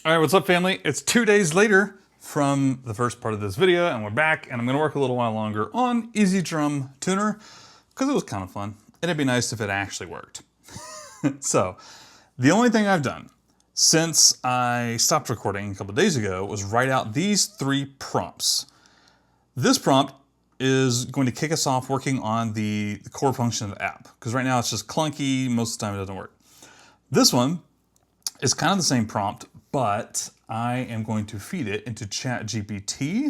All right, what's up, family? It's 2 days later from the first part of this video, and we're back, and I'm gonna work a little while longer on Easy Drum Tuner, because it was kind of fun, and it'd be nice if it actually worked. So, the only thing I've done since I stopped recording a couple days ago was write out these 3 prompts. This prompt is going to kick us off working on the core function of the app, because right now it's just clunky, most of the time it doesn't work. This one is kind of the same prompt, but I am going to feed it into ChatGPT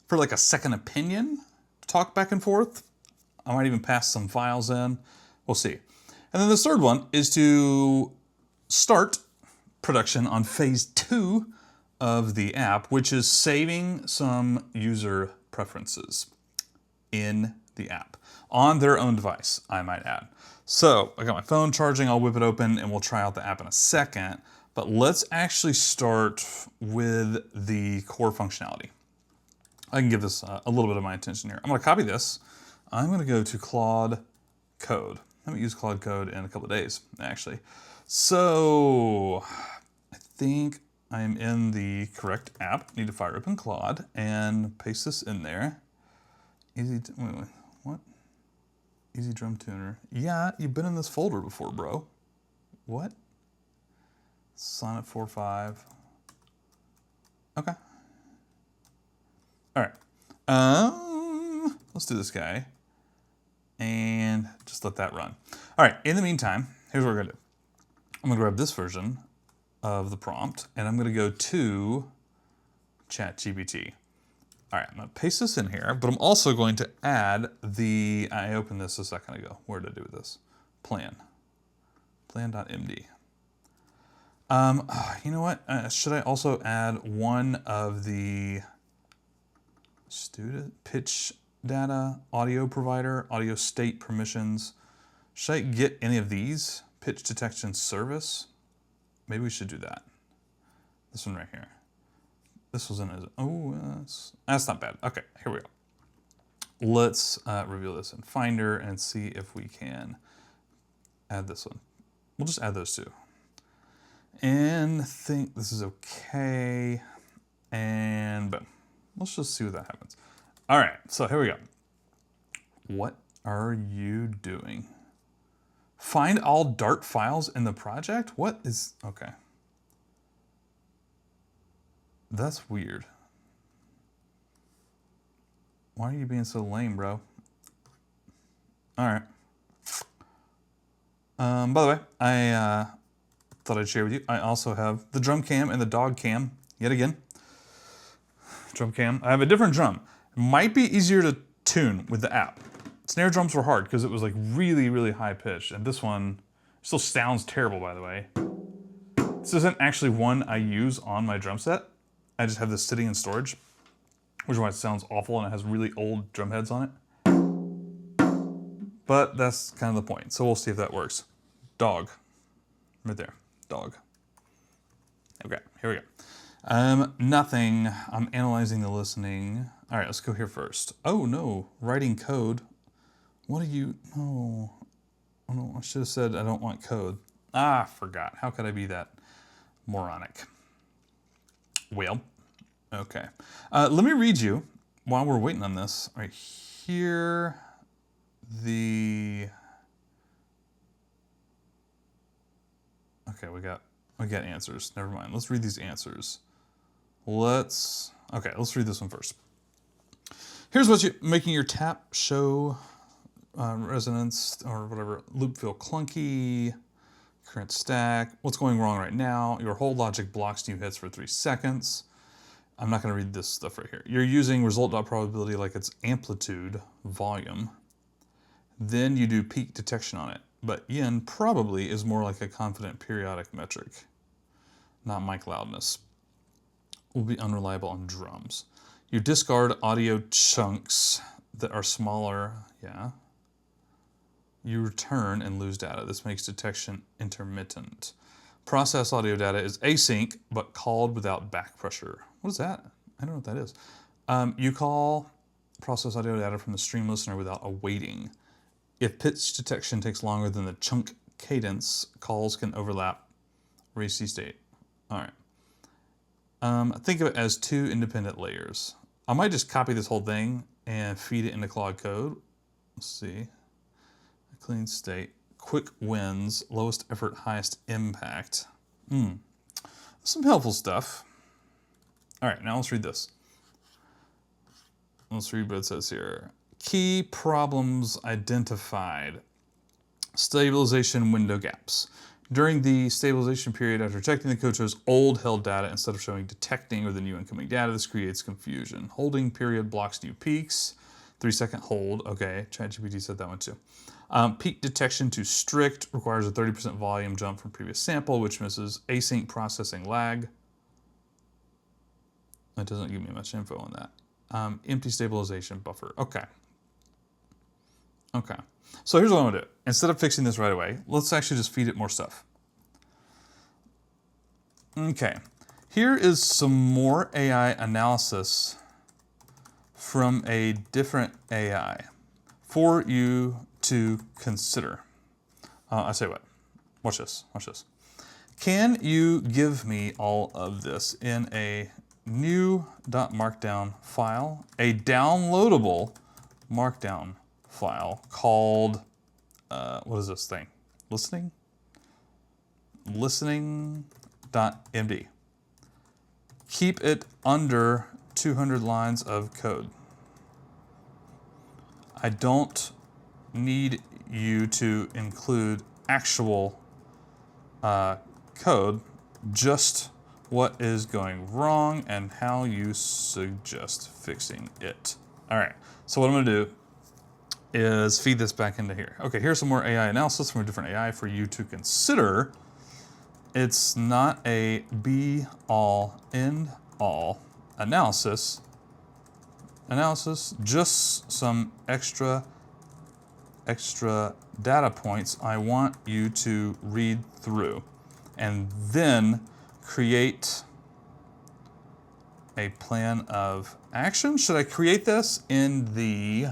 for like a second opinion, talk back and forth. I might even pass some files in, we'll see. And then the third one is to start production on phase 2 of the app, which is saving some user preferences in the app on their own device, I might add. So I got my phone charging, I'll whip it open and we'll try out the app in a second. But let's actually start with the core functionality. I can give this a little bit of my attention here. I'm gonna copy this. I'm gonna go to Claude Code. I haven't used Claude Code in a couple of days, actually. So I think I am in the correct app. Need to fire open Claude and paste this in there. What? Easy Drum Tuner. Yeah, you've been in this folder before, bro. What? Sonnet 4.5. Okay. All right. Let's do this guy and just let that run. All right. In the meantime, here's what we're gonna do. I'm gonna grab this version of the prompt and I'm gonna go to ChatGPT. All right. I'm gonna paste this in here, but I'm also going to add I opened this a second ago. Where did I do with this? Plan.md. You know what? Should I also add one of the student pitch data, audio provider, audio state permissions? Should I get any of these? Pitch detection service? Maybe we should do that. This one right here. This was in as, that's not bad. Okay, here we go. Let's reveal this in Finder and see if we can add this one. We'll just add those two. And think this is okay, and boom. Let's just see what that happens. All right, so here we go. What are you doing? Find all Dart files in the project? What is, okay. That's weird. Why are you being so lame, bro? All right. By the way, I thought I'd share with you. I also have the drum cam and the dog cam, yet again. Drum cam. I have a different drum. It might be easier to tune with the app. Snare drums were hard because it was like really, really high pitched. And this one still sounds terrible, by the way. This isn't actually one I use on my drum set. I just have this sitting in storage, which is why it sounds awful and it has really old drum heads on it. But that's kind of the point. So we'll see if that works. Dog. Right there. Dog. Okay, here we go. Nothing. I'm analyzing the listening. All right, let's go here first. Oh no, writing code. What are you, no. Oh no, I should have said I don't want code. Ah, forgot. How could I be that moronic? Well, okay. Let me read you while we're waiting on this. Right here, okay, we got answers. Never mind. Let's read these answers. Let's read this one first. Here's what making your tap show resonance or whatever loop feel clunky. Current stack. What's going wrong right now? Your hold logic blocks new hits for 3 seconds. I'm not going to read this stuff right here. You're using result.probability like it's amplitude volume. Then you do peak detection on it. But yin probably is more like a confident periodic metric, not mic loudness. Will be unreliable on drums. You discard audio chunks that are smaller, yeah. You return and lose data. This makes detection intermittent. Process audio data is async, but called without back pressure. What is that? I don't know what that is. You call process audio data from the stream listener without awaiting. If pitch detection takes longer than the chunk cadence, calls can overlap race state. All right. Think of it as two independent layers. I might just copy this whole thing and feed it into Claude Code. Let's see. A clean state, quick wins, lowest effort, highest impact. Some helpful stuff. All right, now let's read this. Let's read what it says here. Key problems identified. Stabilization window gaps. During the stabilization period, after checking, the code shows old held data instead of showing detecting or the new incoming data. This creates confusion. Holding period blocks new peaks. 3-second hold. Okay, ChatGPT said that one too. Peak detection to strict requires a 30% volume jump from previous sample, which misses async processing lag. That doesn't give me much info on that. Empty stabilization buffer. Okay. Okay. So here's what I'm gonna do. Instead of fixing this right away, let's actually just feed it more stuff. Okay. Here is some more AI analysis from a different AI for you to consider. I say what? Watch this. Watch this. Can you give me all of this in a new .markdown file, a downloadable markdown file called, what is this thing? Listening? Listening.md. Keep it under 200 lines of code. I don't need you to include actual code, just what is going wrong and how you suggest fixing it. All right, so what I'm gonna do is feed this back into here. Okay, here's some more AI analysis from a different AI for you to consider. It's not a be-all, end-all analysis, just some extra data points I want you to read through and then create a plan of action. Should I create this in the,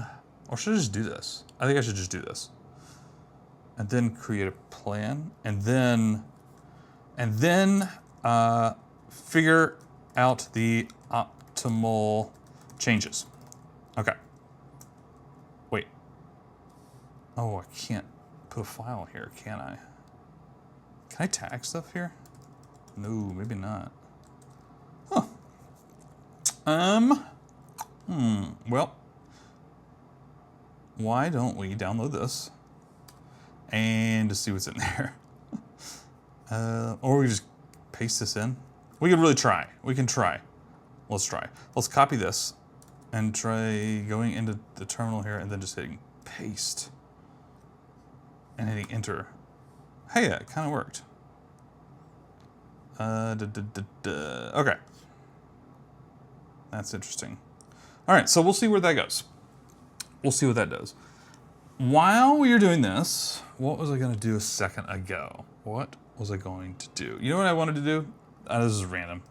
or should I just do this? I think I should just do this. And then create a plan and then figure out the optimal changes. Okay. Wait. Oh, I can't put a file here, can I? Can I tag stuff here? No, maybe not. Huh. Well, why don't we download this and just see what's in there? Or we just paste this in. We could really try. We can try. Let's try. Let's copy this and try going into the terminal here and then just hitting paste and hitting enter. Hey, that kind of worked. Okay. That's interesting. All right, so we'll see where that goes. We'll see what that does. While we are doing this, what was I going to do a second ago? What was I going to do? You know what I wanted to do? This is random.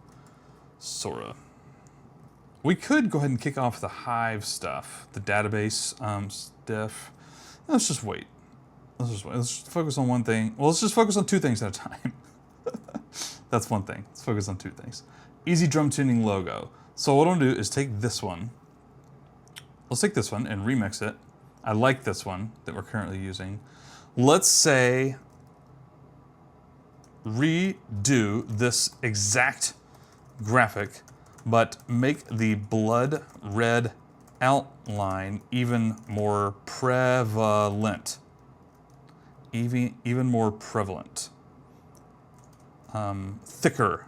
Sorta. We could go ahead and kick off the Hive stuff, the database stuff. Let's just wait. Let's just wait. Let's just focus on one thing. Well, let's just focus on two things at a time. That's one thing. Let's focus on two things. Easy drum tuning logo. So what I'm gonna do is take this one. Let's take this one and remix it. I like this one that we're currently using. Let's say redo this exact graphic, but make the blood red outline even more prevalent. Even more prevalent. Thicker,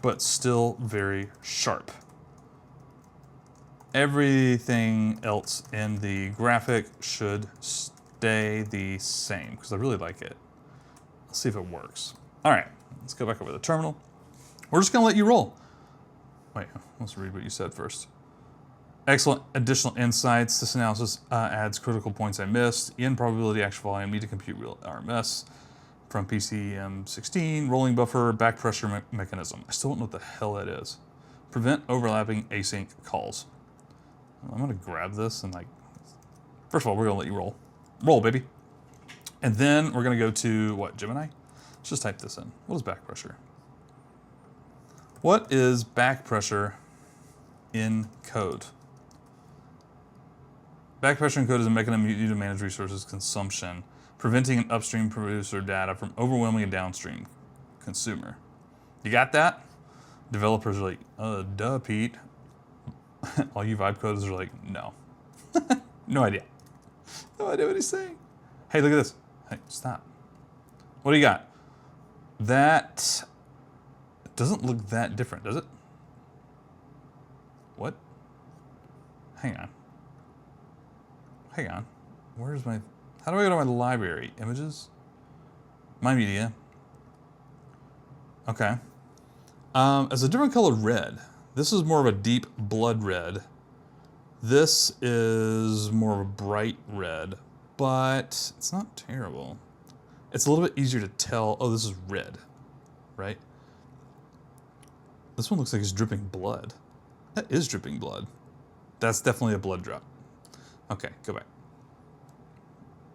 but still very sharp. Everything else in the graphic should stay the same because I really like it. Let's see if it works. All right, let's go back over to the terminal. We're just gonna let you roll. Wait, let's read what you said first. Excellent additional insights. This analysis adds critical points I missed. In probability, actual volume, need to compute real RMS. From PCM16, rolling buffer, back pressure mechanism. I still don't know what the hell that is. Prevent overlapping async calls. I'm gonna grab this and first of all, we're gonna let you roll. Roll, baby. And then we're gonna go to, what, Gemini? Let's just type this in. What is back pressure? What is back pressure in code? Back pressure in code is a mechanism used to manage resources consumption, preventing an upstream producer data from overwhelming a downstream consumer. You got that? Developers are like, duh, Pete. All you vibe coders are like, no. No idea. No idea what he's saying. Hey, look at this. Hey, stop. What do you got? That doesn't look that different, does it? What? Hang on. Hang on. Where's my... How do I go to my library? Images? My media. Okay. It's a different color red. This is more of a deep blood red. This is more of a bright red, but it's not terrible. It's a little bit easier to tell. Oh, this is red, right? This one looks like it's dripping blood. That is dripping blood. That's definitely a blood drop. Okay, go back.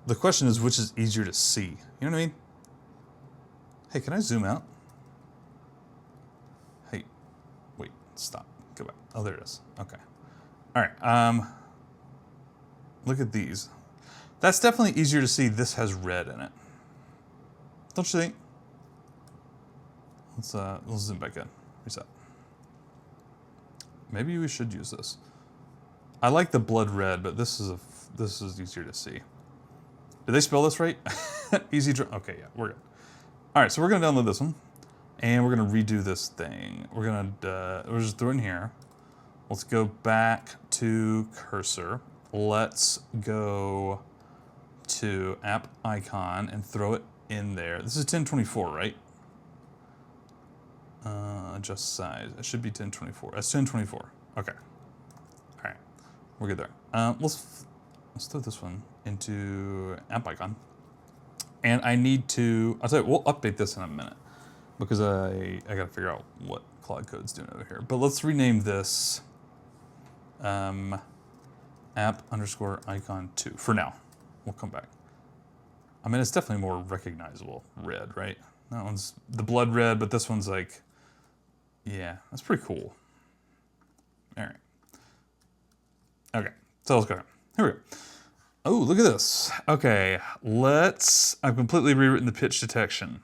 The question is, which is easier to see? You know what I mean? Hey, can I zoom out? Hey, wait, stop, go back. Oh, there it is, okay. All right, look at these. That's definitely easier to see. This has red in it. Don't you think? Let's zoom back in, reset. Maybe we should use this. I like the blood red, but this is easier to see. Did they spell this right? Easy draw. Okay, yeah, we're good. All right, so we're gonna download this one, and we're gonna redo this thing. We're gonna we'll just throw it in here. Let's go back to cursor. Let's go to app icon and throw it in there. This is 1024, right? Adjust size. It should be 1024. That's 1024. Okay. All right, we're good there. Let's throw this one into app icon. And I need to, I'll tell you, we'll update this in a minute because I gotta figure out what Claude Code's doing over here. But let's rename this app underscore icon 2 for now. We'll come back. I mean, it's definitely more recognizable red, right? That one's the blood red, but this one's like, yeah, that's pretty cool. All right. Okay, so let's go. Here we go. Oh, look at this. Okay, I've completely rewritten the pitch detection.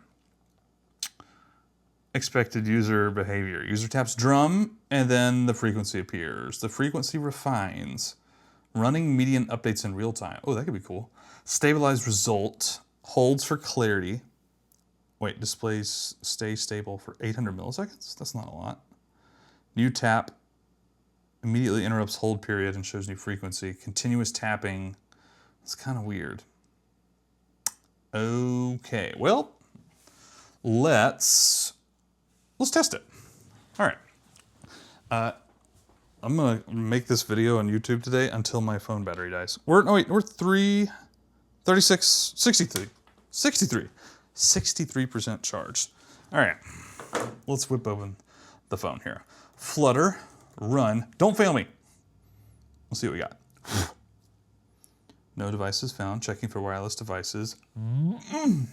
Expected user behavior. User taps drum, and then the frequency appears. The frequency refines. Running median updates in real time. Oh, that could be cool. Stabilized result. Holds for clarity. Wait, displays stay stable for 800 milliseconds? That's not a lot. New tap. Immediately interrupts hold period and shows new frequency. Continuous tapping. It's kind of weird. Okay, well, let's test it. All right. I'm gonna make this video on YouTube today until my phone battery dies. We're 63% charged. All right, let's whip open the phone here. Flutter, run, don't fail me. Let's see what we got. No devices found, checking for wireless devices. Come on.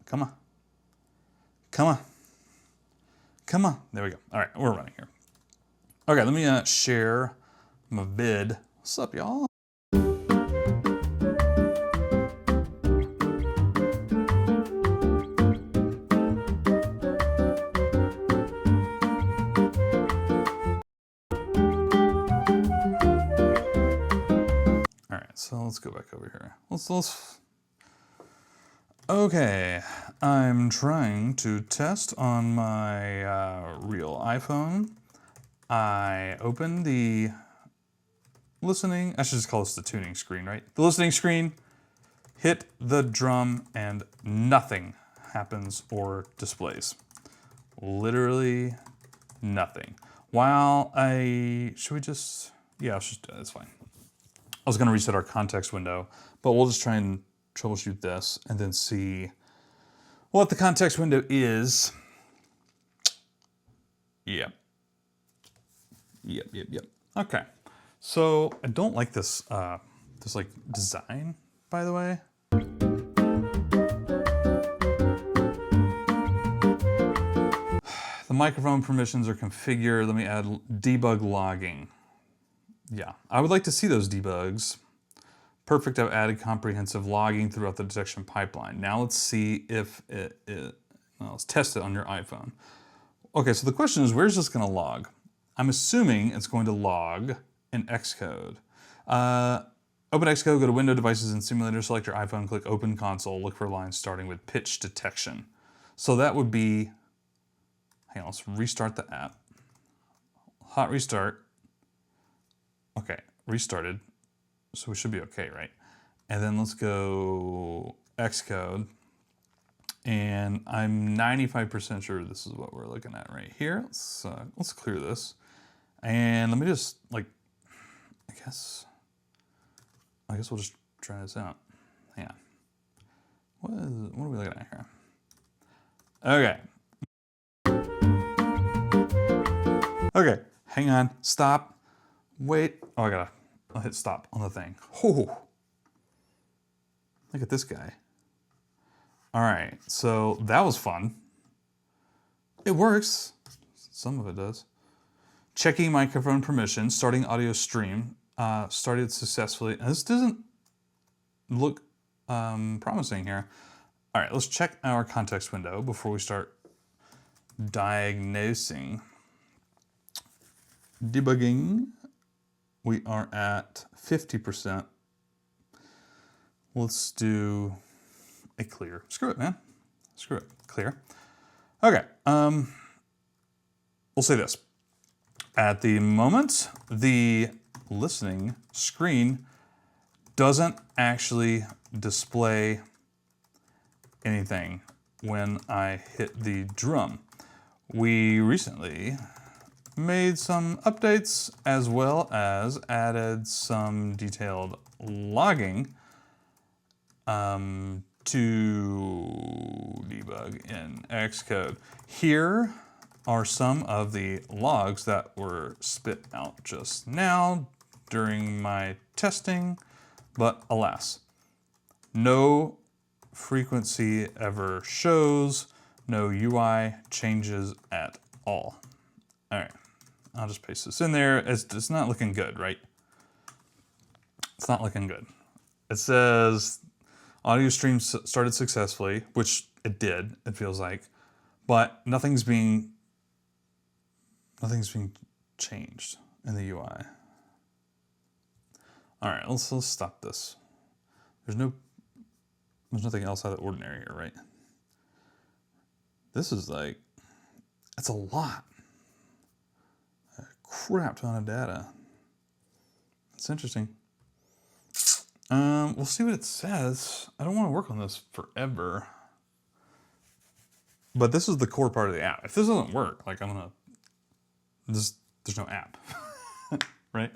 Come on. Come on. There we go. All right, we're running here. Okay, let me share my vid. What's up, y'all? So let's go back over here. Okay, I'm trying to test on my real iPhone. I open the listening, I should just call this the tuning screen, right? The listening screen, hit the drum, and nothing happens or displays. Literally nothing. While should we just, yeah, let's just do that, that's fine. I was gonna reset our context window, but we'll just try and troubleshoot this and then see what the context window is. Yep. Okay, so I don't like this, this like design, by the way. The microphone permissions are configured. Let me add debug logging. Yeah, I would like to see those debugs. Perfect, I've added comprehensive logging throughout the detection pipeline. Now let's see if well, let's test it on your iPhone. Okay, so the question is, where's this gonna log? I'm assuming it's going to log in Xcode. Open Xcode, go to Window Devices and Simulator, select your iPhone, click Open Console, look for lines starting with pitch detection. So that would be, hang on, let's restart the app. Hot restart. Okay, restarted. So we should be okay, right? And then let's go Xcode. And I'm 95% sure this is what we're looking at right here. Let's clear this. And let me just, like, I guess we'll just try this out. Yeah. What are we looking at here? Okay. Okay, hang on, stop, wait. Oh, I'll hit stop on the thing. Oh, look at this guy. All right, so that was fun. It works, some of it does. Checking microphone permission, starting audio stream, started successfully. Now, this doesn't look promising here. All right, let's check our context window before we start diagnosing. Debugging, we are at 50%. Let's do a clear. Screw it, man. Screw it, clear. Okay, we'll say this. At the moment, the listening screen doesn't actually display anything when I hit the drum. We recently made some updates as well as added some detailed logging to debug in Xcode. Here are some of the logs that were spit out just now during my testing, but alas, no frequency ever shows, no UI changes at all. All right, I'll just paste this in there. It's not looking good, right? It's not looking good. It says audio stream started successfully, which it did, it feels like, but nothing's being changed in the UI. All right, let's stop this. There's nothing else out of the ordinary here, right? This is like, it's a lot. A crap ton of data. It's interesting. We'll see what it says. I don't want to work on this forever. But this is the core part of the app. If this doesn't work, like there's no app, right?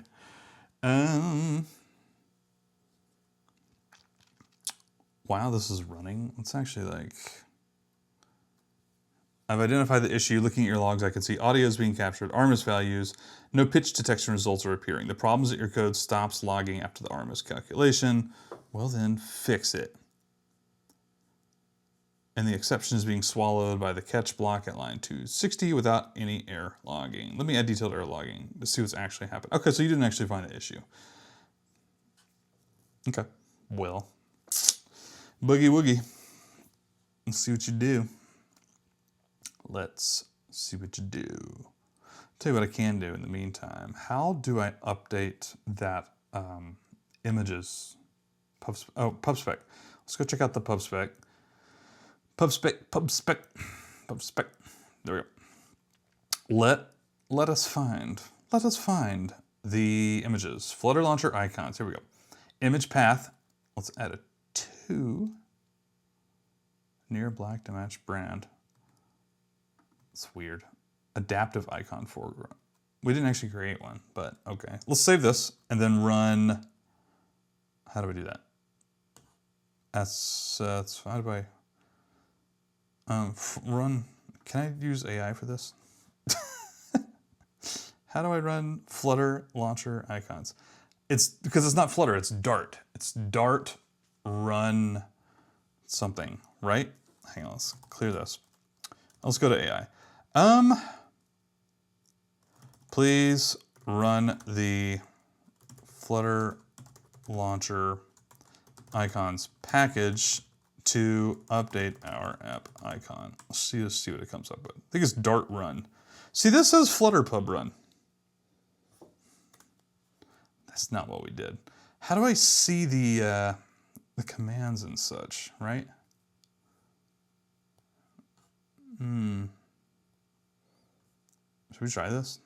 While this is running, it's actually like, I've identified the issue. Looking at your logs, I can see audio is being captured, RMS values, no pitch detection results are appearing. The problem is that your code stops logging after the RMS calculation. Well then, fix it. And the exception is being swallowed by the catch block at line 260 without any error logging. Let me add detailed error logging to see what's actually happened. Okay, so you didn't actually find the issue. Okay, well, boogie woogie. Let's see what you do. Let's see what you do. Tell you what I can do in the meantime. How do I update that images PubSpec? Let's go check out the PubSpec. PubSpec. There we go. Let us find the images. Flutter launcher icons. Here we go. Image path. Let's add a 2 near black to match brand. It's weird. Adaptive icon foreground. We didn't actually create one, but okay. Let's save this and then run. How do we do that? That's how do I run? Can I use AI for this? How do I run Flutter launcher icons? It's because it's not Flutter, it's Dart. It's Dart run something, right? Hang on, let's clear this. Let's go to AI. Please run the Flutter launcher icons package to update our app icon. Let's see what it comes up with. I think it's Dart run. See, this says Flutter pub run. That's not what we did. How do I see the commands and such, right? Should we try this?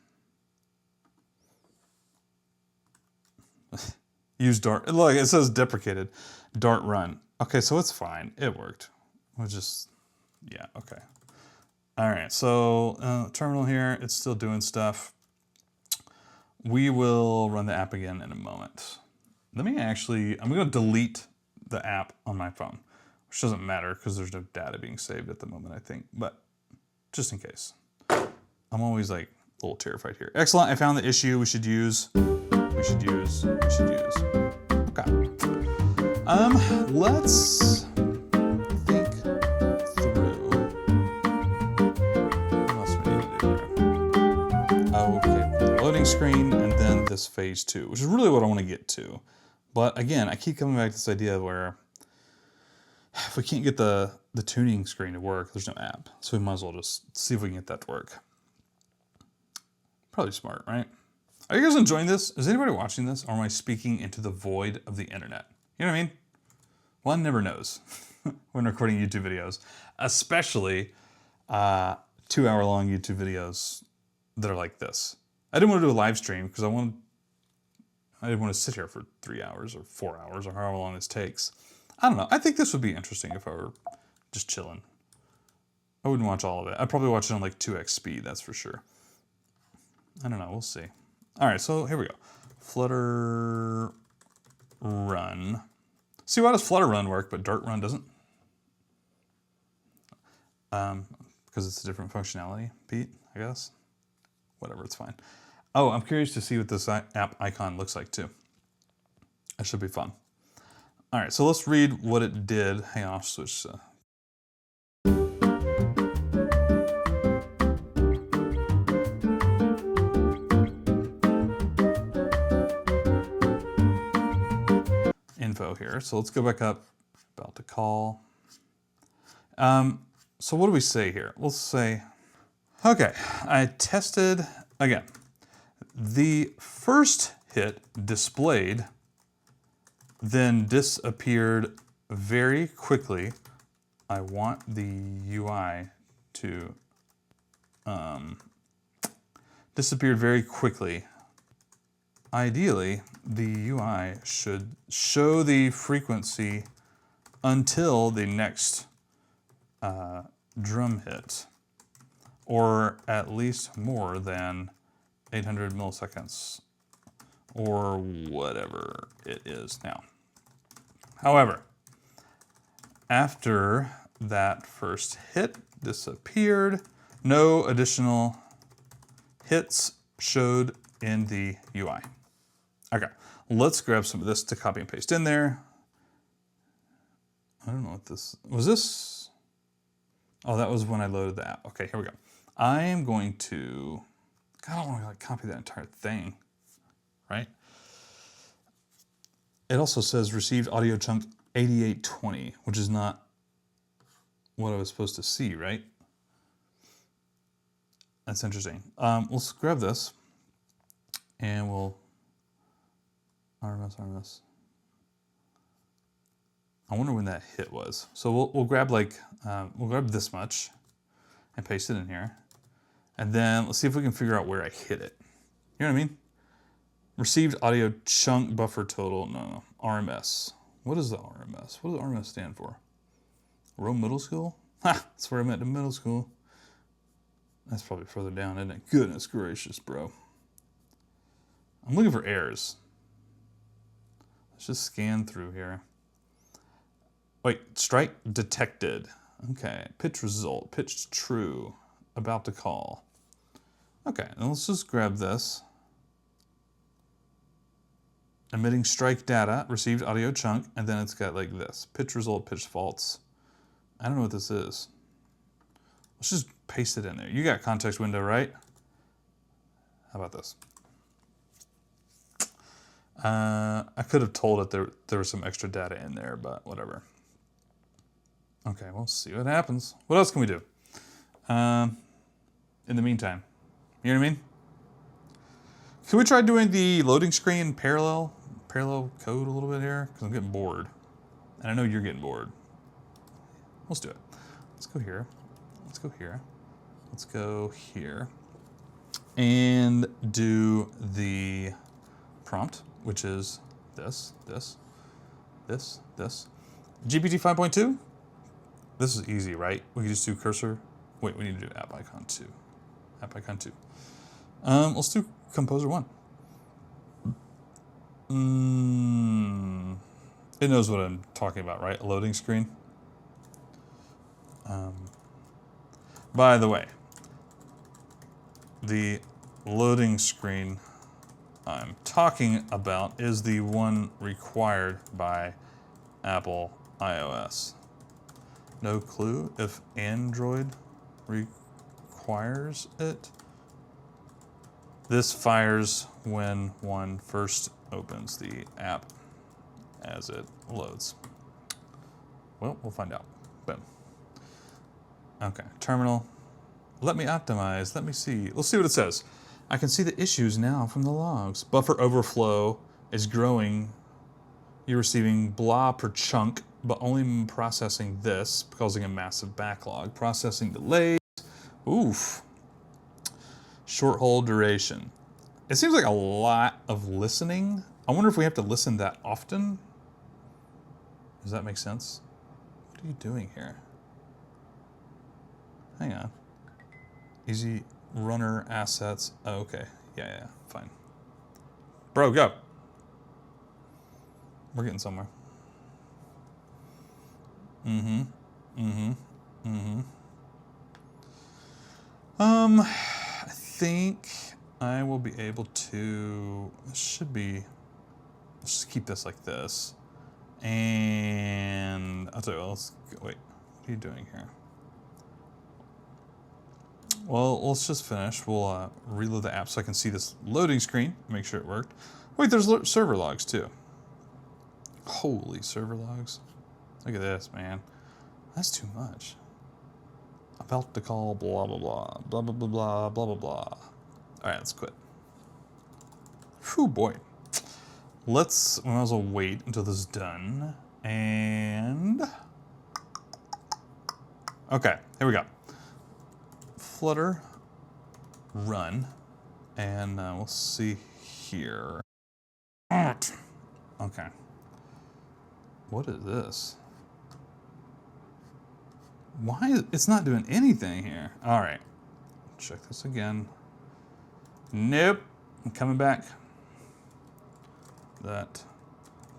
Use Dart. Look, it says deprecated. Dart run. Okay, so it's fine. It worked. We'll just, yeah, okay. All right, so terminal here, it's still doing stuff. We will run the app again in a moment. Let me actually, I'm gonna delete the app on my phone, which doesn't matter because there's no data being saved at the moment, I think, but just in case. I'm always like a little terrified here. Excellent, I found the issue we should use. Okay. Let's think through what else we need to do here. Okay, loading screen and then this phase 2, which is really what I want to get to. But again, I keep coming back to this idea where if we can't get the tuning screen to work, there's no app. So we might as well just see if we can get that to work. Probably smart, right? Are you guys enjoying this? Is anybody watching this? Or am I speaking into the void of the internet? You know what I mean? One never knows when recording YouTube videos, especially 2-hour-long YouTube videos that are like this. I didn't want to do a live stream because I didn't want to sit here for 3 hours or 4 hours or however long this takes. I don't know. I think this would be interesting if I were just chilling. I wouldn't watch all of it. I'd probably watch it on like 2x speed, that's for sure. I don't know. We'll see. All right, so here we go. Flutter run. See, why does Flutter run work, but Dart run doesn't? Because it's a different functionality, Pete, I guess. Whatever, it's fine. Oh, I'm curious to see what this app icon looks like too. That should be fun. All right, so let's read what it did. Hang on, I'll switch. Info here. So let's go back up, about to call. So what do we say here? We'll say, okay, I tested, again, the first hit displayed, then disappeared very quickly. I want the UI to disappeared very quickly. Ideally, the UI should show the frequency until the next drum hit, or at least more than 800 milliseconds, or whatever it is now. However, after that first hit disappeared, no additional hits showed in the UI. Okay, let's grab some of this to copy and paste in there. I don't know what this, was this? Oh, that was when I loaded the app. Okay, here we go. I am going to, God, I don't want to like copy that entire thing, right? It also says received audio chunk 8820, which is not what I was supposed to see, right? That's interesting. Let's grab this and we'll RMS. I wonder when that hit was. So we'll grab like, we'll grab this much and paste it in here. And then let's see if we can figure out where I hit it. You know what I mean? Received audio chunk buffer total, no, RMS. What is the RMS? What does RMS stand for? Rome Middle School? Ha, that's where I met in middle school. That's probably further down, isn't it? Goodness gracious, bro. I'm looking for errors. Let's just scan through here. Wait, strike detected. Okay, pitch result, pitched true, about to call. Okay, and let's just grab this. Emitting strike data, received audio chunk, and then it's got like this. Pitch result, pitch false. I don't know what this is. Let's just paste it in there. You got context window, right? How about this? I could have told it there was some extra data in there, but whatever. Okay, we'll see what happens. What else can we do? In the meantime, you know what I mean? Can we try doing the loading screen parallel code a little bit here? Because I'm getting bored. And I know you're getting bored. Let's do it. Let's go here. Let's go here. Let's go here. And do the prompt, which is this. GPT 5.2? This is easy, right? We can just do cursor. Wait, we need to do app icon 2. App icon 2. Let's do composer 1. It knows what I'm talking about, right? A loading screen. By the way, the loading screen I'm talking about is the one required by Apple iOS. No clue if Android requires it. This fires when one first opens the app as it loads. Well, we'll find out. Boom. Okay, terminal. Let me optimize. Let me see. Let's see what it says. I can see the issues now from the logs. Buffer overflow is growing. You're receiving blah per chunk, but only processing this, causing a massive backlog. Processing delays. Oof. Short hold duration. It seems like a lot of listening. I wonder if we have to listen that often. Does that make sense? What are you doing here? Hang on. Easy runner assets. Oh, okay. Yeah, fine. Bro, go. We're getting somewhere. I think I will be able to, should be, let's just keep this like this. And I'll tell you what, let's go, wait, what are you doing here? Well, let's just finish. We'll reload the app so I can see this loading screen, make sure it worked. Wait, there's server logs too. Holy server logs. Look at this, man. That's too much. About to call blah, blah, blah, blah, blah, blah, blah, blah, blah, blah. All right, let's quit. Whew, boy. We might as well wait until this is done. And, okay, here we go. Flutter, run, and we'll see here. Okay. What is this? Why it's not doing anything here? All right, check this again. Nope, I'm coming back. That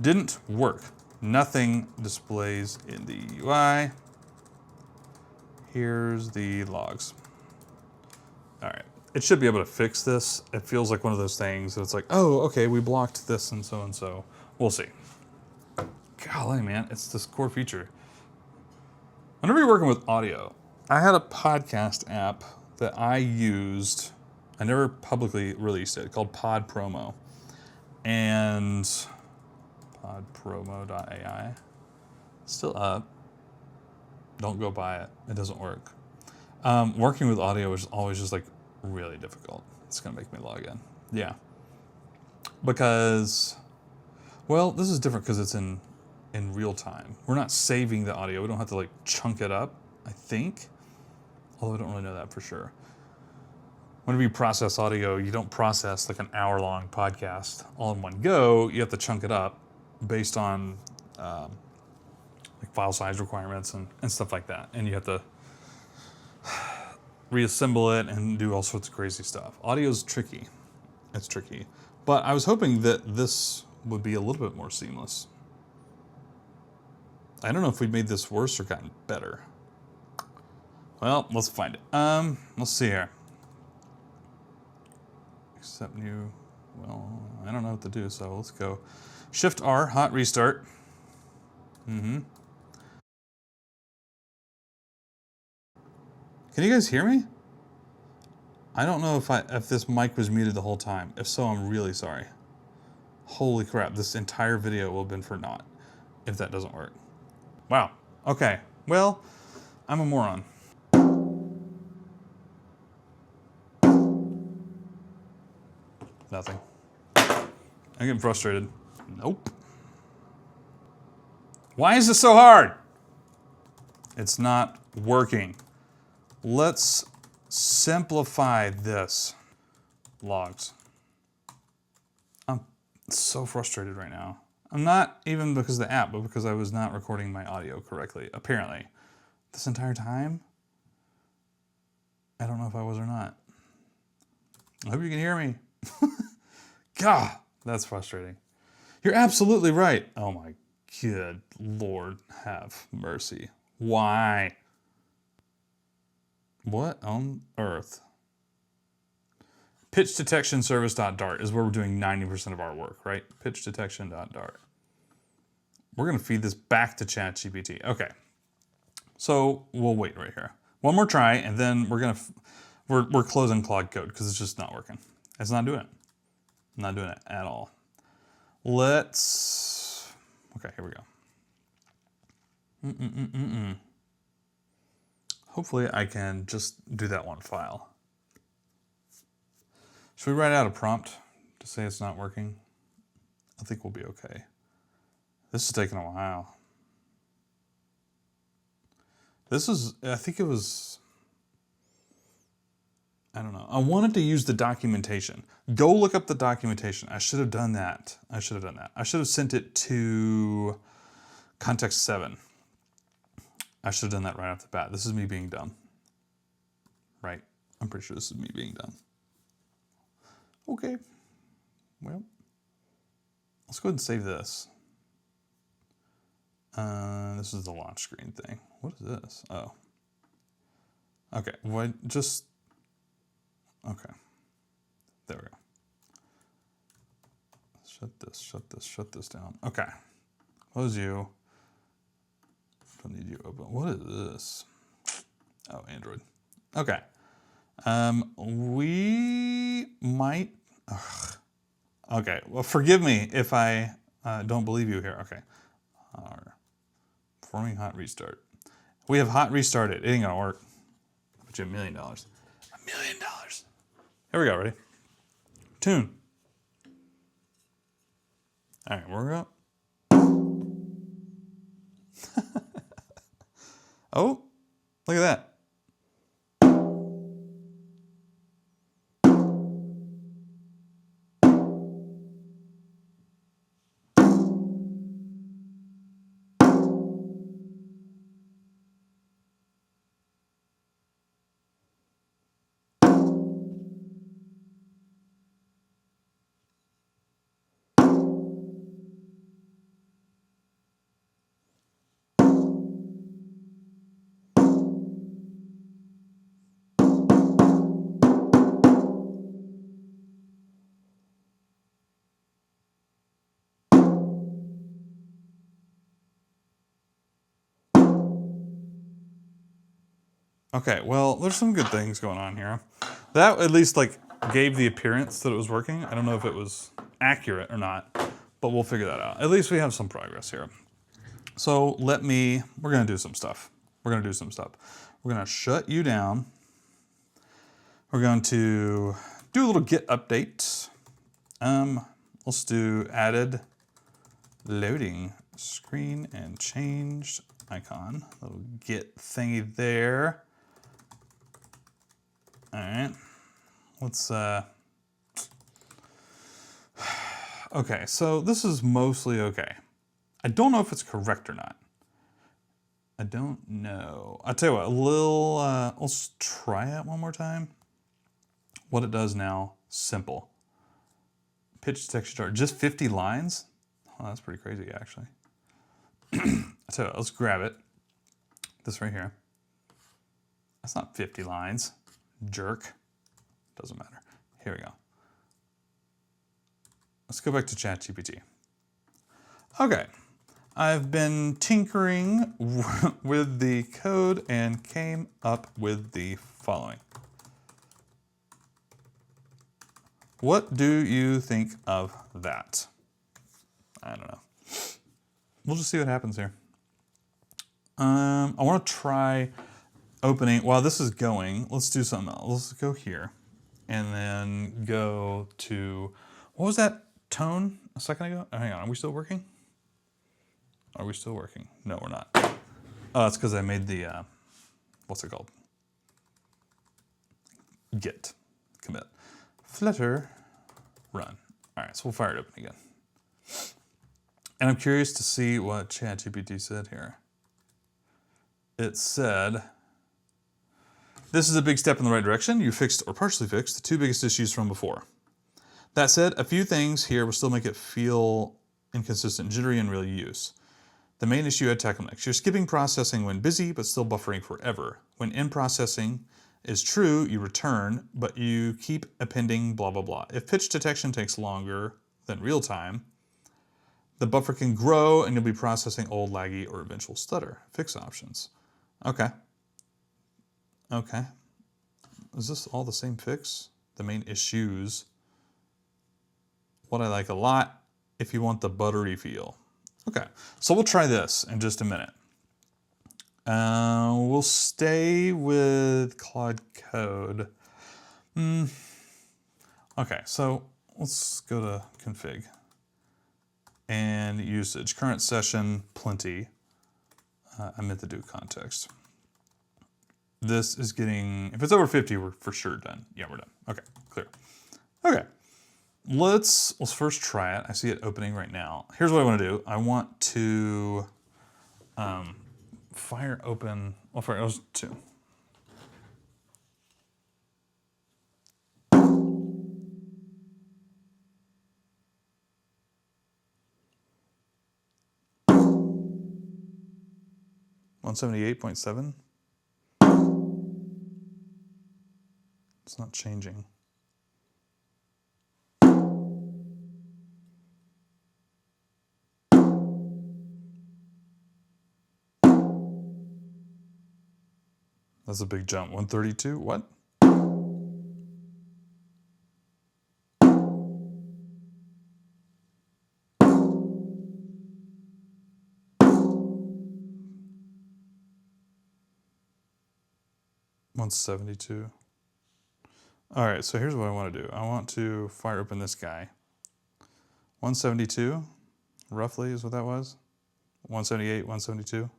didn't work. Nothing displays in the UI. Here's the logs. All right, it should be able to fix this. It feels like one of those things that's like, oh, okay, we blocked this and so and so. We'll see. Golly, man, it's this core feature. Whenever you're working with audio, I had a podcast app that I used. I never publicly released it, called Pod Promo. And podpromo.ai, still up. Don't go buy it. It doesn't work. Working with audio is always just like really difficult. It's gonna make me log in. Yeah. Because, well, this is different because it's in real time. We're not saving the audio. We don't have to like chunk it up, I think. Although I don't really know that for sure. Whenever you process audio, you don't process like an hour-long podcast all in one go. You have to chunk it up based on like file size requirements and stuff like that. And you have to reassemble it and do all sorts of crazy stuff. Audio is tricky. It's tricky. But I was hoping that this would be a little bit more seamless. I don't know if we made this worse or gotten better. Well, let's find it. Let's see here. Accept new, well, I don't know what to do, so let's go. Shift R, hot restart. Can Can you guys hear me? I don't know if this mic was muted the whole time. If so, I'm really sorry. Holy crap, this entire video will have been for naught if that doesn't work. Wow, okay. Well, I'm a moron. Nothing. I'm getting frustrated. Nope. Why is this so hard? It's not working. Let's simplify this. Logs. I'm so frustrated right now. I'm not even because of the app, but because I was not recording my audio correctly, apparently. This entire time? I don't know if I was or not. I hope you can hear me. God, that's frustrating. You're absolutely right. Oh my good Lord, have mercy. Why? What on earth? Pitch detection service.dart is where we're doing 90% of our work, right? Pitch detection.dart. We're gonna feed this back to ChatGPT. Okay, so we'll wait right here. One more try, and then we're closing Claude Code because it's just not working. It's not doing it. Not doing it at all. Let's, okay, here we go. Hopefully I can just do that one file. Should we write out a prompt to say it's not working? I think we'll be okay. This is taking a while. This is, I think it was, I don't know. I wanted to use the documentation. Go look up the documentation. I should have done that. I should have sent it to context 7. I should have done that right off the bat. This is me being dumb. Right? I'm pretty sure this is me being dumb. Okay. Well, let's go ahead and save this. This is the launch screen thing. What is this? Oh. Okay. Well, just... Okay. There we go. Shut this down. Okay. Close you. Don't need you open. What is this? Oh, Android. Okay. We might... Ugh. Okay. Well, forgive me if I don't believe you here. Okay. Performing hot restart. We have hot restarted. It ain't gonna work. I'll put you $1 million. $1 million. Here we go, ready? Tune. All right, we're up. Oh, look at that. Okay, well, there's some good things going on here. That at least like gave the appearance that it was working. I don't know if it was accurate or not, but we'll figure that out. At least we have some progress here. So we're gonna do some stuff. We're gonna shut you down. We're going to do a little Git update. Let's do added loading screen and changed icon. Little Git thingy there. All right, let's, okay, so this is mostly okay. I don't know if it's correct or not. I don't know. I'll tell you what, let's try it one more time. What it does now, simple. Pitch detection chart, just 50 lines? Oh, that's pretty crazy, actually. I'll tell you what, let's grab it. This right here. That's not 50 lines. Jerk. Doesn't matter. Here we go. Let's go back to ChatGPT. Okay. I've been tinkering with the code and came up with the following. What do you think of that? I don't know. We'll just see what happens here. I want to try opening, while this is going, let's do something else. Let's go here and then go to, what was that tone a second ago? Oh, hang on, are we still working? Are we still working? No, we're not. Oh, that's because I made the, what's it called? Git commit. Flutter run. All right, so we'll fire it open again. And I'm curious to see what ChatGPT said here. It said, this is a big step in the right direction. You fixed or partially fixed the two biggest issues from before. That said, a few things here will still make it feel inconsistent, jittery in real use. The main issue I'd tackle next. You're skipping processing when busy, but still buffering forever. When in processing is true, you return, but you keep appending blah, blah, blah. If pitch detection takes longer than real time, the buffer can grow and you'll be processing old, laggy, or eventual stutter. Fix options. Okay. Okay. Is this all the same fix? The main issues. What I like a lot, if you want the buttery feel. Okay, so we'll try this in just a minute. We'll stay with Claude Code. Okay, so let's go to config. And usage, current session, plenty. I meant to do context. This is getting, if it's over 50, we're for sure done. Yeah, we're done. Okay, clear. Okay, let's first try it. I see it opening right now. Here's what I want to do. I want to fire open, well, fire, those two. $178.7. It's not changing. That's a big jump. 132, what? $172. All right, so here's what I want to do. I want to fire open this guy. 172, roughly is what that was. 178, 172.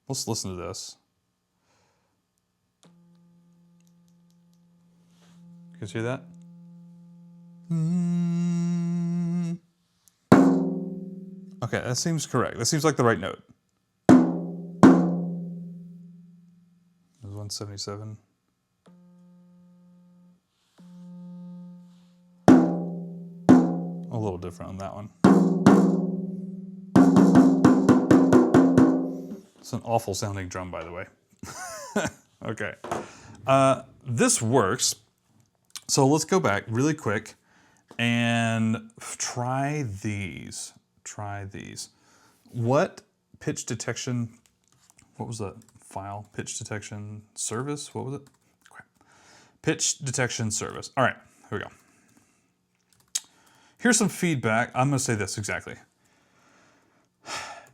Let's listen to this. You guys hear that? Okay, that seems correct. That seems like the right note. It was 177. A little different on that one. It's an awful sounding drum, by the way. Okay. This works. So let's go back really quick and try these. Try these. What pitch detection, what was that file? Pitch detection service? What was it? Crap. Pitch detection service. All right, here we go. Here's some feedback. I'm gonna say this exactly.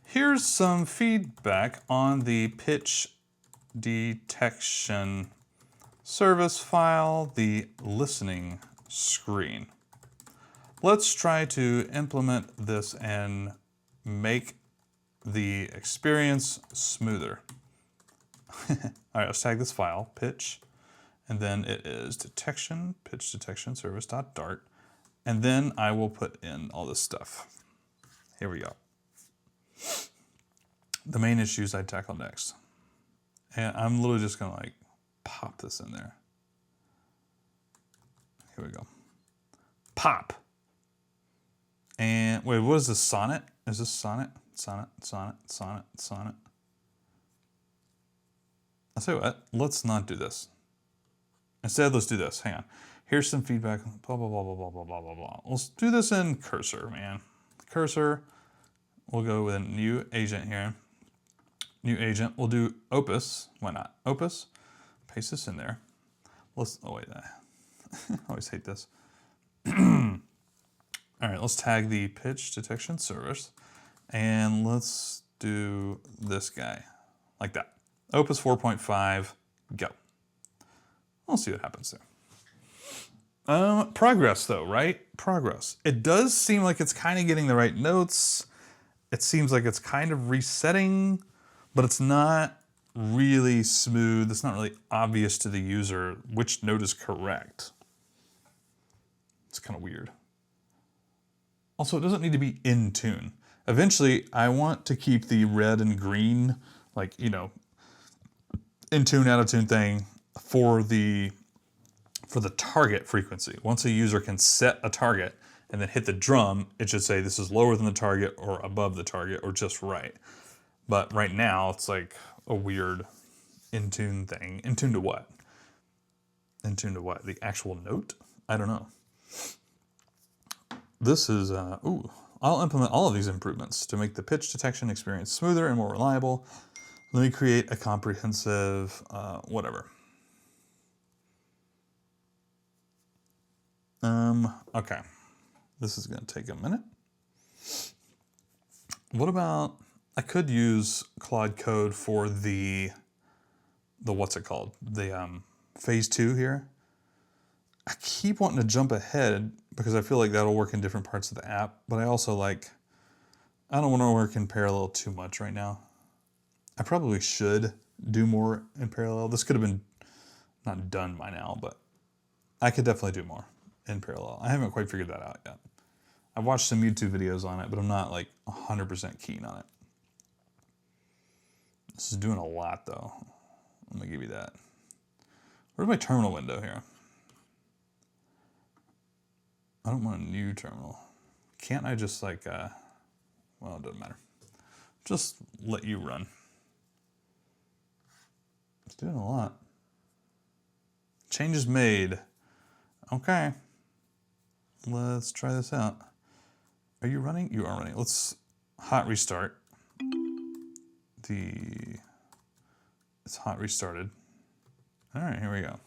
Here's some feedback on the pitch detection service file, the listening screen. Let's try to implement this and make the experience smoother. All right, let's tag this file, pitch, and then it is detection, pitch detection service.dart, and then I will put in all this stuff. Here we go. The main issues I tackle next. And I'm literally just gonna like pop this in there. Here we go. Pop. And wait, what is this, sonnet? Is this sonnet? Sonnet, sonnet, sonnet, sonnet. I'll tell you what, let's not do this. Instead, let's do this, hang on. Here's some feedback, blah, blah, blah, blah, blah, blah, blah, blah, blah. Let's do this in cursor, man. Cursor, we'll go with a new agent here. New agent, we'll do Opus, why not? Opus, paste this in there. Let's, oh wait, I always hate this. All right, let's tag the pitch detection service and let's do this guy like that. Opus 4.5, go. We'll see what happens there. Progress though, right? Progress. It does seem like it's kind of getting the right notes. It seems like it's kind of resetting, but it's not really smooth. It's not really obvious to the user which note is correct. It's kind of weird. Also, it doesn't need to be in tune. Eventually, I want to keep the red and green, like, you know, in tune, out of tune thing for the target frequency. Once a user can set a target and then hit the drum, it should say this is lower than the target or above the target or just right. But right now it's like a weird in tune thing. In tune to what? In tune to what? The actual note? I don't know. This is, I'll implement all of these improvements to make the pitch detection experience smoother and more reliable. Let me create a comprehensive, whatever. Okay, this is going to take a minute. What about, I could use Claude Code for the what's it called? The phase 2 here. I keep wanting to jump ahead because I feel like that'll work in different parts of the app, but I also like, I don't want to work in parallel too much right now. I probably should do more in parallel. This could have been not done by now, but I could definitely do more in parallel. I haven't quite figured that out yet. I've watched some YouTube videos on it, but I'm not like 100% keen on it. This is doing a lot though. Let me give you that. Where's my terminal window here? I don't want a new terminal. Can't I just like, well, it doesn't matter. Just let you run. It's doing a lot. Changes made. Okay. Let's try this out. Are you running? You are running. Let's hot restart. It's hot restarted. All right, here we go.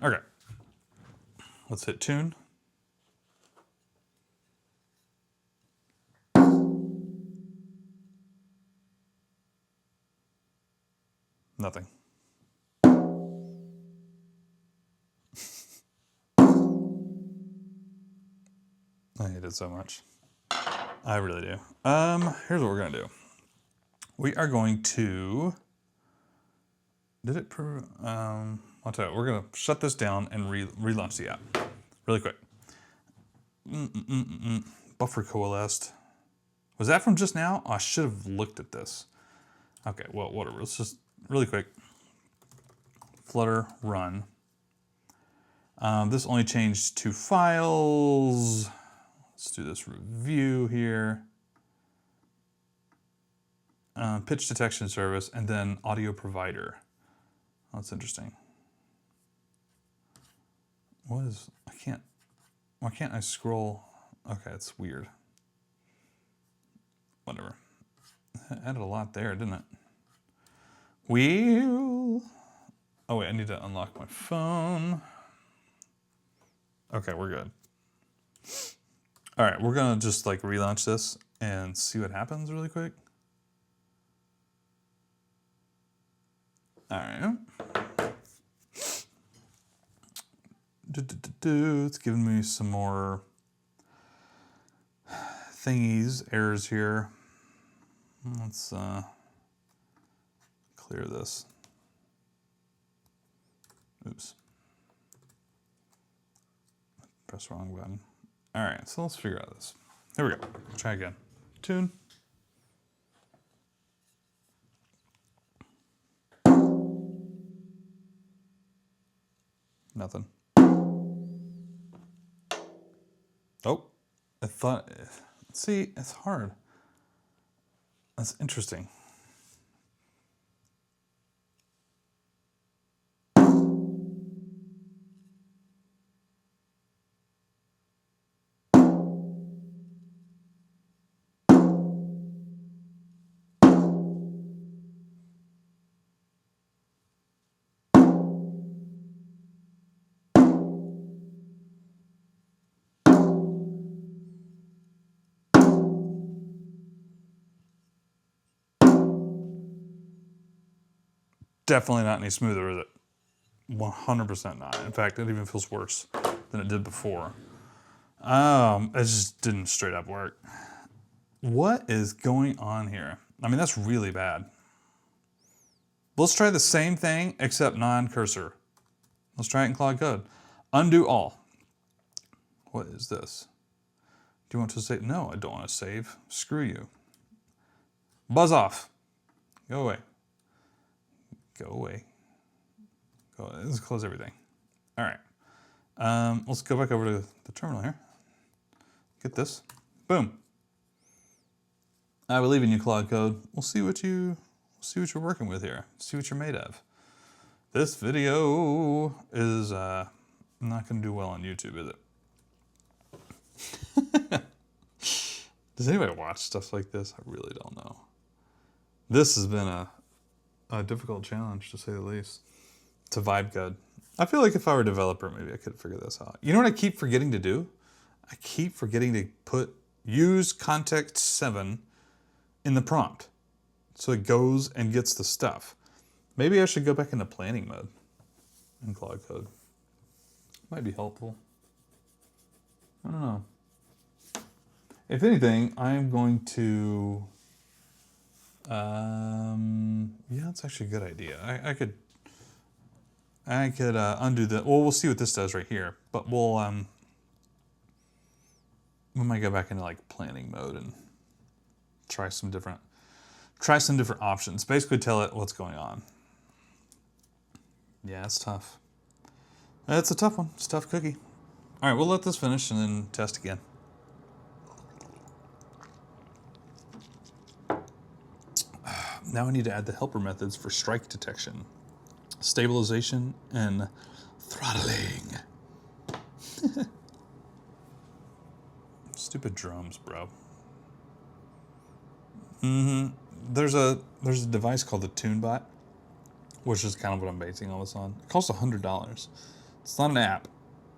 Okay. Let's hit tune. Nothing. I hate it so much. I really do. Here's what we're gonna do. We are going to, I'll tell you, we're gonna shut this down and relaunch the app really quick. Buffer coalesced. Was that from just now? Oh, I should have looked at this. Okay, well, whatever. Let's just really quick. Flutter run. This only changed 2 files. Let's do this review here. Pitch detection service, and then audio provider. Oh, that's interesting. Why can't I scroll? Okay, it's weird. Whatever. That added a lot there, didn't it? Oh wait, I need to unlock my phone. Okay, we're good. All right, we're gonna just like relaunch this and see what happens really quick. All right. It's giving me some more errors here. Let's clear this. Oops. Press the wrong button. All right, so let's figure out this. Here we go. Try again. Tune. Nothing. Oh, I thought, see, it's hard. That's interesting. definitely not any smoother, is it? 100% not. In fact, it even feels worse than it did before. It just didn't straight up work. What is going on here? I mean, that's really bad. Let's try the same thing except non-cursor. Let's try it in Claude Code. Undo all. What is this? Do you want to save? No, I don't want to save. Screw you. Buzz off. Go away. Go away. Go. Let's close everything. All right. Let's go back over to the terminal here. Get this. Boom. I believe in you, Claude Code. We'll see what you're working with here. See what you're made of. This video is not going to do well on YouTube, is it? Does anybody watch stuff like this? I really don't know. This has been a difficult challenge, to say the least. To vibe code. I feel like if I were a developer, maybe I could figure this out. You know what I keep forgetting to do? I keep forgetting to use context 7 in the prompt. So it goes and gets the stuff. Maybe I should go back into planning mode in Claude Code. Might be helpful. I don't know. If anything, I'm going to... yeah, that's actually a good idea. I could undo the... Well, we'll see what this does right here. But we might go back into like planning mode and try some different options. Basically tell it what's going on. Yeah, it's tough. It's a tough one. It's a tough cookie. All right, we'll let this finish and then test again. Now I need to add the helper methods for strike detection, stabilization, and throttling. Stupid drums, bro. There's a device called the TuneBot, which is kind of what I'm basing all this on. It costs $100. It's not an app.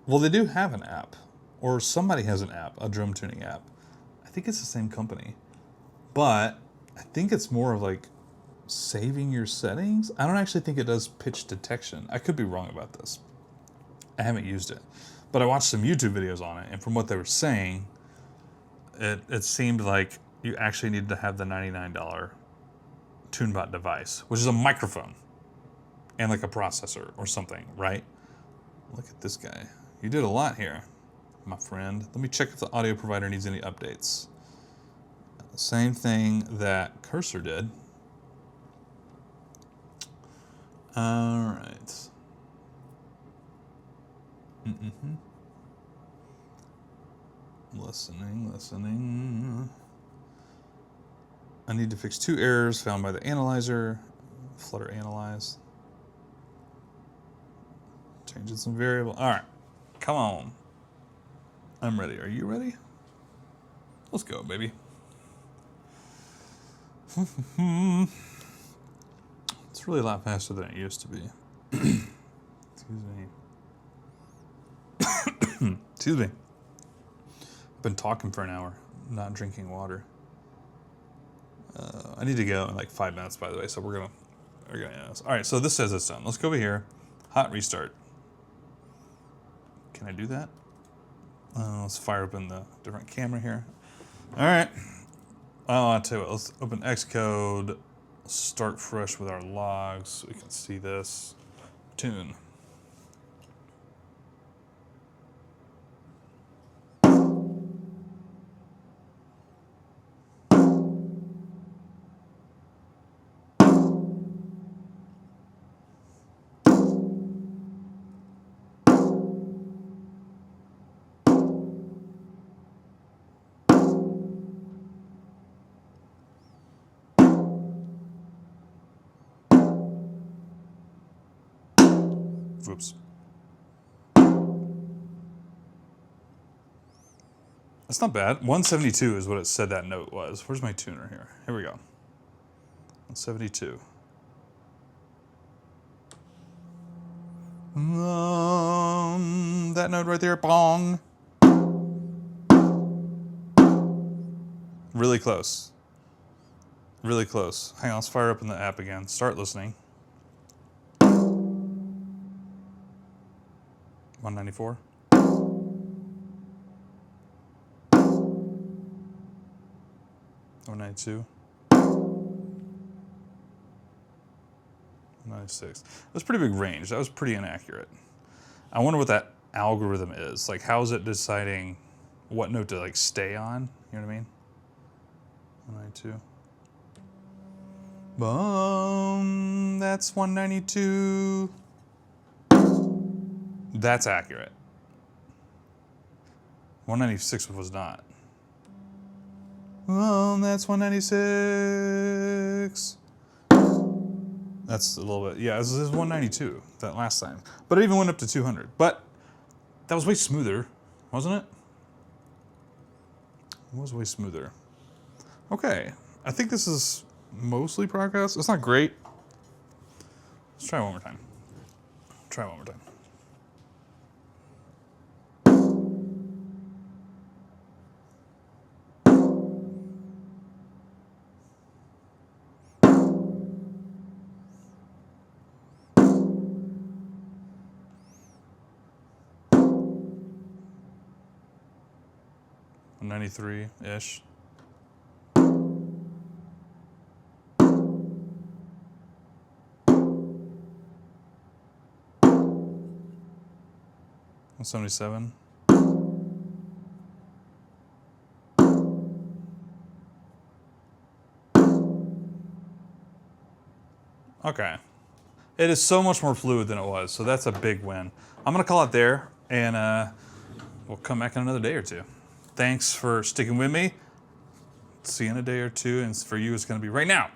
Well, they do have an app, or somebody has an app, a drum tuning app. I think it's the same company, but I think it's more of like saving your settings. I don't actually think it does pitch detection. I could be wrong about this. I haven't used it, but I watched some YouTube videos on it, and from what they were saying, it seemed like you actually needed to have the $99 TuneBot device, which is a microphone and like a processor or something, right? Look at this guy. You did a lot here, my friend. Let me check if the audio provider needs any updates. Same thing that Cursor did. All right. Listening. I need to fix 2 errors found by the analyzer. Flutter analyze. Changing some variable. All right, come on. I'm ready. Are you ready? Let's go, baby. It's really a lot faster than it used to be. Excuse me. Excuse me. I've been talking for an hour, not drinking water. I need to go in like 5 minutes, by the way, so we're gonna end this. All right, so this says it's done. Let's go over here. Hot restart. Can I do that? Let's fire open the different camera here. All right. Oh, I'll tell you what, let's open Xcode, start fresh with our logs so we can see this. Tune. Whoops. That's not bad. 172 is what it said that note was. Where's my tuner here? Here we go. 172. That note right there, bong. Really close. Really close. Hang on, let's fire up in the app again. Start listening. 194. 192. 196. That's a pretty big range. That was pretty inaccurate. I wonder what that algorithm is. Like, how is it deciding what note to like stay on? You know what I mean? 192. Boom. That's 192. That's accurate. 196 was not. Well, that's 196. That's a little bit, yeah, this is 192, that last time. But it even went up to 200. But that was way smoother, wasn't it? It was way smoother. Okay, I think this is mostly progress. It's not great. Let's try it one more time. Try it one more time. $93-ish. $177. Okay. It is so much more fluid than it was, so that's a big win. I'm gonna call it there, and we'll come back in another day or two. Thanks for sticking with me. See you in a day or two, and for you, it's gonna be right now.